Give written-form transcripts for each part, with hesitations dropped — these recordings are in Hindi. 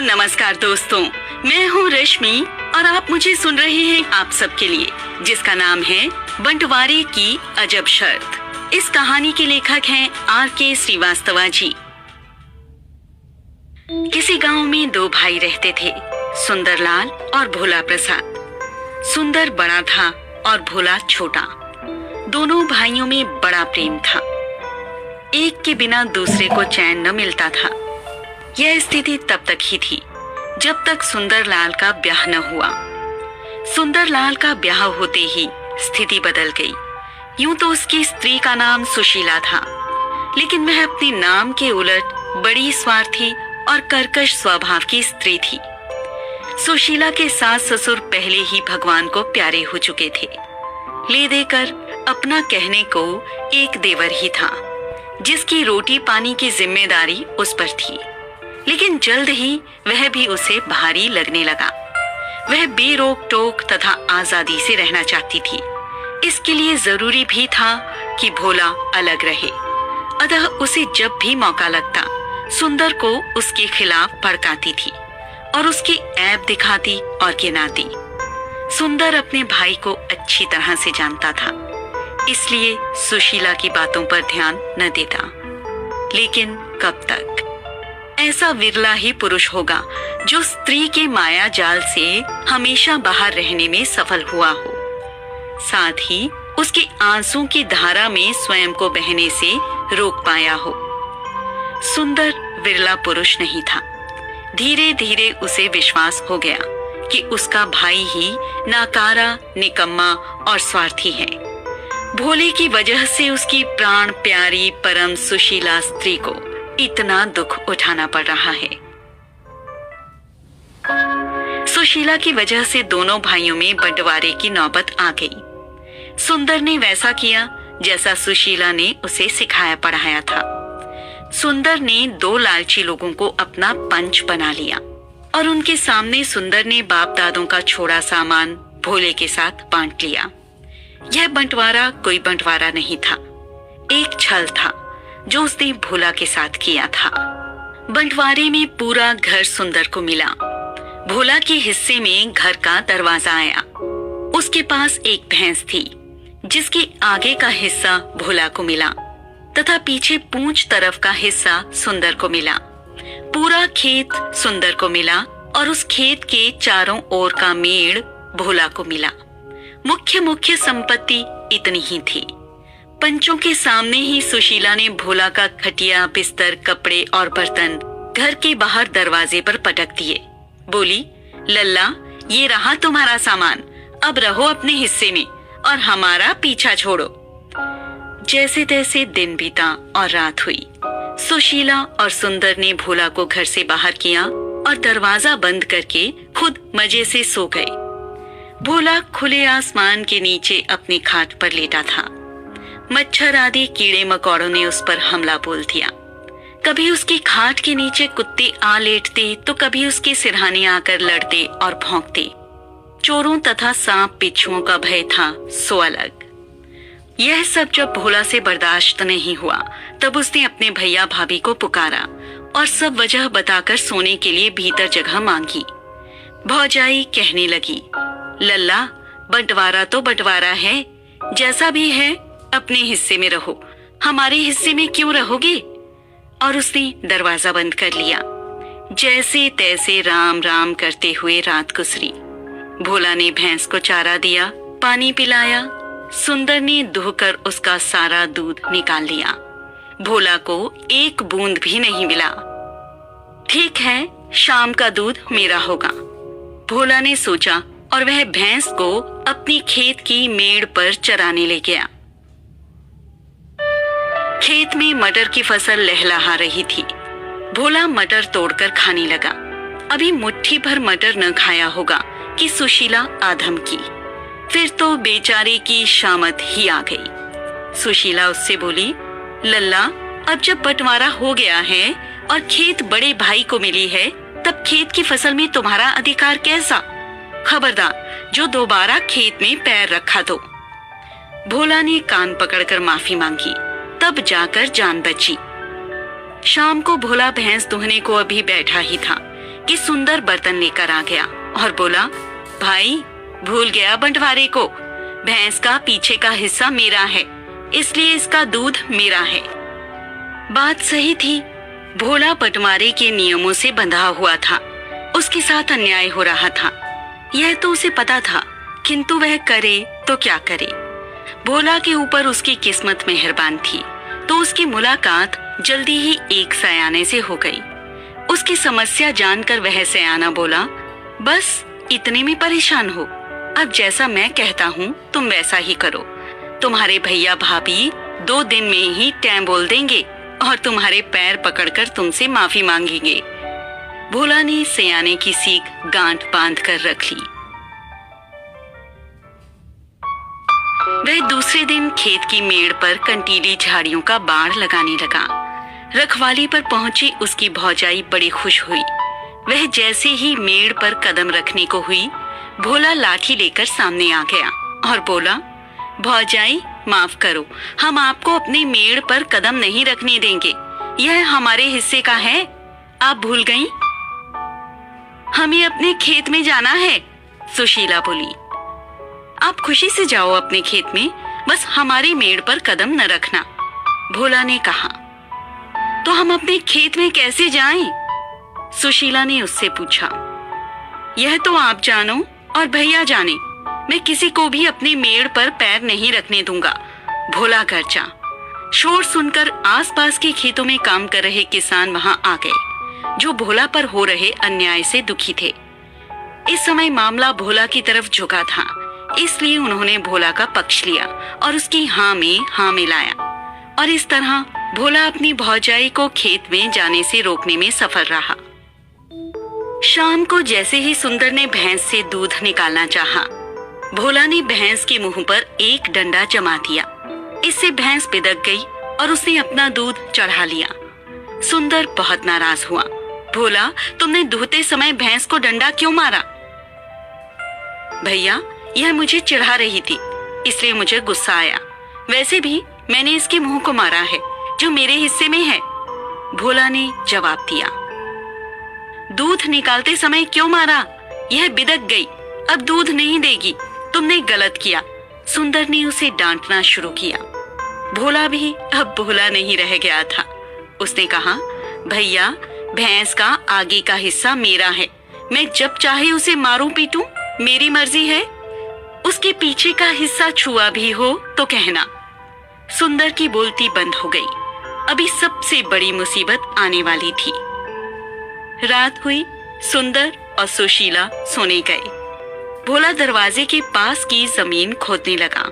नमस्कार दोस्तों, मैं हूँ रश्मि और आप मुझे सुन रहे हैं आप सबके लिए, जिसका नाम है बंटवारे की अजब शर्त। इस कहानी के लेखक हैं R.K. श्रीवास्तव जी। किसी गांव में दो भाई रहते थे, सुंदरलाल और भोला प्रसाद। सुंदर बड़ा था और भोला छोटा। दोनों भाइयों में बड़ा प्रेम था। एक के बिना दूसरे को चैन न मिलता था। यह स्थिति तब तक ही थी जब तक सुंदरलाल का ब्याह न हुआ। सुंदरलाल का ब्याह होते ही स्थिति बदल गई। यूं तो उसकी स्त्री का नाम सुशीला था, लेकिन वह अपने नाम के उलट बड़ी स्वार्थी और कर्कश स्वभाव की स्त्री थी। सुशीला के सास ससुर पहले ही भगवान को प्यारे हो चुके थे। ले देकर अपना कहने को एक देवर ही था, जिसकी रोटी पानी की जिम्मेदारी उस पर थी। लेकिन जल्द ही वह भी उसे भारी लगने लगा। वह बेरोक टोक तथा आजादी से रहना चाहती थी। इसके लिए जरूरी भी था कि भोला अलग रहे। अतः उसे जब भी मौका लगता सुंदर को उसके खिलाफ भड़काती थी और उसकी ऐब दिखाती और गिनाती। सुंदर अपने भाई को अच्छी तरह से जानता था, इसलिए सुशीला की बातों पर ध्यान न देता। लेकिन कब तक? ऐसा विरला ही पुरुष होगा जो स्त्री के माया जाल से हमेशा बाहर रहने में सफल हुआ हो, साथ ही उसके आंसू की धारा में स्वयं को बहने से रोक पाया हो। सुंदर विरला पुरुष नहीं था। धीरे धीरे उसे विश्वास हो गया कि उसका भाई ही नाकारा, निकम्मा और स्वार्थी है। भोले की वजह से उसकी प्राण प्यारी परम सुशीला स्त्री को इतना दुख उठाना पड़ रहा है। सुशीला की वजह से दोनों भाइयों में बंटवारे की नौबत आ गई। सुंदर ने वैसा किया जैसा सुशीला ने उसे सिखाया पढ़ाया था। सुंदर ने दो लालची लोगों को अपना पंच बना लिया और उनके सामने सुंदर ने बाप दादों का छोड़ा सामान भोले के साथ बांट लिया। यह बंटवारा कोई बंटवारा नहीं था, एक छल था जो उसने भोला के साथ किया था। बंटवारे में पूरा घर सुंदर को मिला। भोला के हिस्से में घर का दरवाजा आया। उसके पास एक भैंस थी, जिसके आगे का हिस्सा भोला को मिला तथा पीछे पूंछ तरफ का हिस्सा सुंदर को मिला। पूरा खेत सुंदर को मिला और उस खेत के चारों ओर का मेड़ भोला को मिला। मुख्य संपत्ति इतनी ही थी। पंचों के सामने ही सुशीला ने भोला का खटिया, बिस्तर, कपड़े और बर्तन घर के बाहर दरवाजे पर पटक दिए। बोली, लल्ला, ये रहा तुम्हारा सामान, अब रहो अपने हिस्से में और हमारा पीछा छोड़ो। जैसे तैसे दिन बीता और रात हुई। सुशीला और सुंदर ने भोला को घर से बाहर किया और दरवाजा बंद करके खुद मजे से सो गए। भोला खुले आसमान के नीचे अपनी खाट पर लेटा था। मच्छर आदि कीड़े मकोड़ों ने उस पर हमला बोल दिया। कभी उसकी खाट के नीचे कुत्ते आ लेटते तो कभी उसके सिरहाने आकर लड़ते और भौंकते। चोरों तथा सांप बिच्छुओं का भय था सो अलग। यह सब जब भोला से बर्दाश्त नहीं हुआ, तब उसने अपने भैया भाभी को पुकारा और सब वजह बताकर सोने के लिए भीतर जगह मांगी। भौजाई कहने लगी, लल्ला, बंटवारा तो बंटवारा है, जैसा भी है अपने हिस्से में रहो, हमारे हिस्से में क्यों रहोगे? और उसने दरवाजा बंद कर लिया। जैसे तैसे राम राम करते हुए रात गुजरी। भोला ने भैंस को चारा दिया, पानी पिलाया। सुंदर ने दुहकर उसका सारा दूध निकाल लिया। भोला को एक बूंद भी नहीं मिला। ठीक है, शाम का दूध मेरा होगा, भोला ने सोचा और वह भैंस को अपनी खेत की मेड़ पर चराने ले गया। खेत में मटर की फसल लहलहा रही थी। भोला मटर तोड़कर खाने लगा। अभी मुट्ठी भर मटर न खाया होगा कि सुशीला आधम की। फिर तो बेचारे की शामत ही आ गई। सुशीला उससे बोली, लल्ला, अब जब बंटवारा हो गया है और खेत बड़े भाई को मिली है, तब खेत की फसल में तुम्हारा अधिकार कैसा? खबरदार, जो दोबारा खेत में पैर रखा तो। भोला ने कान पकड़कर माफी मांगी, तब जाकर जान बची। शाम को भोला भैंस दुहने को अभी बैठा ही था कि सुंदर बर्तन लेकर आ गया और बोला, भाई भूल गया बंटवारे को, भैंस का पीछे का हिस्सा मेरा है, इसलिए इसका दूध मेरा है। बात सही थी। भोला बंटवारे के नियमों से बंधा हुआ था, उसके साथ अन्याय हो रहा था, यह तो उसे पता था, किंतु वह करे तो क्या करे। भोला के ऊपर उसकी किस्मत मेहरबान थी, तो उसकी मुलाकात जल्दी ही एक सयाने से हो गई। उसकी समस्या जानकर वह सयाना बोला, बस इतने में परेशान हो, अब जैसा मैं कहता हूँ तुम वैसा ही करो। तुम्हारे भैया भाभी 2 दिन में ही टैं बोल देंगे और तुम्हारे पैर पकड़कर तुमसे माफी मांगेंगे। भोला ने सयाने की सीख गांठ बांध कर रख ली। वह दूसरे दिन खेत की मेड़ पर कंटीली झाड़ियों का बाड़ लगाने लगा। रखवाली पर पहुंची उसकी भौजाई बड़ी खुश हुई। वह जैसे ही मेड़ पर कदम रखने को हुई, भोला लाठी लेकर सामने आ गया और बोला, भौजाई माफ करो, हम आपको अपने मेड़ पर कदम नहीं रखने देंगे, यह हमारे हिस्से का है, आप भूल गईं? हमें अपने खेत में जाना है, सुशीला बोली। आप खुशी से जाओ अपने खेत में, बस हमारे मेड़ पर कदम न रखना, भोला ने कहा। तो हम अपने खेत में कैसे जाएं? सुशीला ने उससे पूछा। यह तो आप जानो और भैया जाने, मैं किसी को भी अपने मेड़ पर पैर नहीं रखने दूंगा, भोला गर्जा। शोर सुनकर आसपास के खेतों में काम कर रहे किसान वहां आ गए, जो भोला पर हो रहे अन्याय से दुखी थे। इस समय मामला भोला की तरफ झुका था, इसलिए उन्होंने भोला का पक्ष लिया और उसकी हाँ में हाँ मिलाया, और इस तरह भोला अपनी भौजाई को खेत में जाने से रोकने में सफल रहा। शाम को जैसे ही सुंदर ने भैंस से दूध निकालना चाहा, भोला ने भैंस के मुंह पर एक डंडा जमा दिया। इससे भैंस बिदक गई और उसने अपना दूध चढ़ा लिया। सुंदर बहुत नाराज हुआ। भोला, तुमने दूहते समय भैंस को डंडा क्यों मारा? भैया, यह मुझे चिढ़ा रही थी, इसलिए मुझे गुस्सा आया। वैसे भी मैंने इसके मुंह को मारा है, जो मेरे हिस्से में है, भोला ने जवाब दिया। दूध निकालते समय क्यों मारा? यह बिदक गई, अब दूध नहीं देगी, तुमने गलत किया। सुंदर ने उसे डांटना शुरू किया। भोला भी अब भोला नहीं रह गया था। उसने कहा, भैया, भैंस का आगे का हिस्सा मेरा है, मैं जब चाहे उसे मारूं पीटूं, मेरी मर्जी है। उसके पीछे का हिस्सा छुआ भी हो तो कहना। सुंदर की बोलती बंद हो गई। अभी सबसे बड़ी मुसीबत आने वाली थी। रात हुई, सुंदर और सुशीला सोने गए। भोला दरवाजे के पास की जमीन खोदने लगा।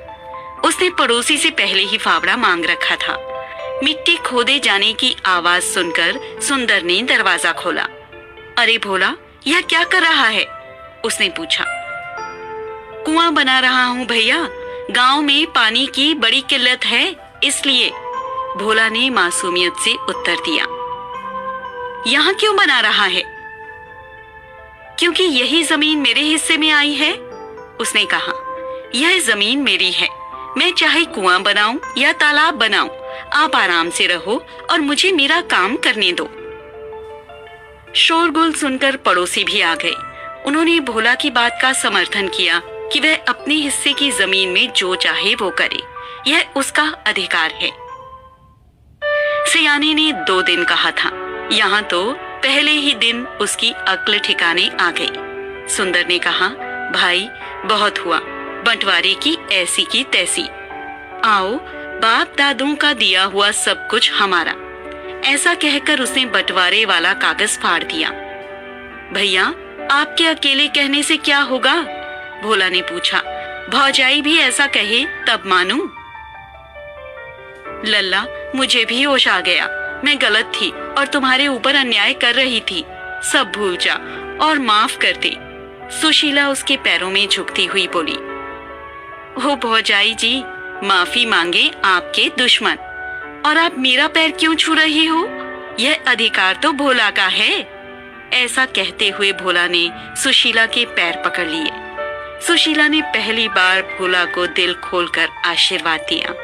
उसने पड़ोसी से पहले ही फावड़ा मांग रखा था। मिट्टी खोदे जाने की आवाज सुनकर सुंदर ने दरवाजा खोला। अरे भोला, यह क्या कर रहा है? उसने पूछा। कुआं बना रहा हूँ भैया, गांव में पानी की बड़ी किल्लत है, इसलिए, भोला ने मासूमियत से उत्तर दिया। यहाँ क्यों बना रहा है? क्योंकि यही जमीन मेरे हिस्से में आई है, उसने कहा। यह जमीन मेरी है, मैं चाहे कुआं बनाऊं या तालाब बनाऊं, आप आराम से रहो और मुझे मेरा काम करने दो। शोरगुल सुनकर पड़ोसी भी आ गए। उन्होंने भोला की बात का समर्थन किया कि वह अपने हिस्से की जमीन में जो चाहे वो करे, यह उसका अधिकार है। सियाने ने 2 दिन कहा था, यहाँ तो पहले ही दिन उसकी अक्ल ठिकाने आ गई। सुंदर ने कहा, भाई बहुत हुआ, बंटवारे की ऐसी की तैसी, आओ बाप दादों का दिया हुआ सब कुछ हमारा। ऐसा कहकर उसने बंटवारे वाला कागज फाड़ दिया। भैया, आपके अकेले कहने से क्या होगा? भोला ने पूछा। भौजाई भी ऐसा कहे तब मानूं? लल्ला, मुझे भी होश आ गया, मैं गलत थी और तुम्हारे ऊपर अन्याय कर रही थी, सब भूल जा और माफ कर दे। सुशीला उसके पैरों में झुकती हुई बोली। हो भौजाई जी, माफी मांगे आपके दुश्मन, और आप मेरा पैर क्यों छू रही हो? यह अधिकार तो भोला का है। ऐसा कहते हुए भोला ने सुशीला के पैर पकड़ लिए। सुशीला ने पहली बार भोला को दिल खोलकर आशीर्वाद दिया।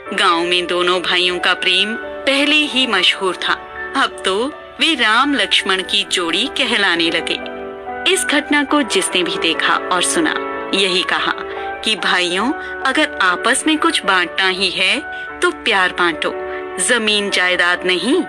गांव में दोनों भाइयों का प्रेम पहले ही मशहूर था, अब तो वे राम लक्ष्मण की जोड़ी कहलाने लगे। इस घटना को जिसने भी देखा और सुना यही कहा कि भाइयों, अगर आपस में कुछ बांटना ही है तो प्यार बांटो, जमीन जायदाद नहीं।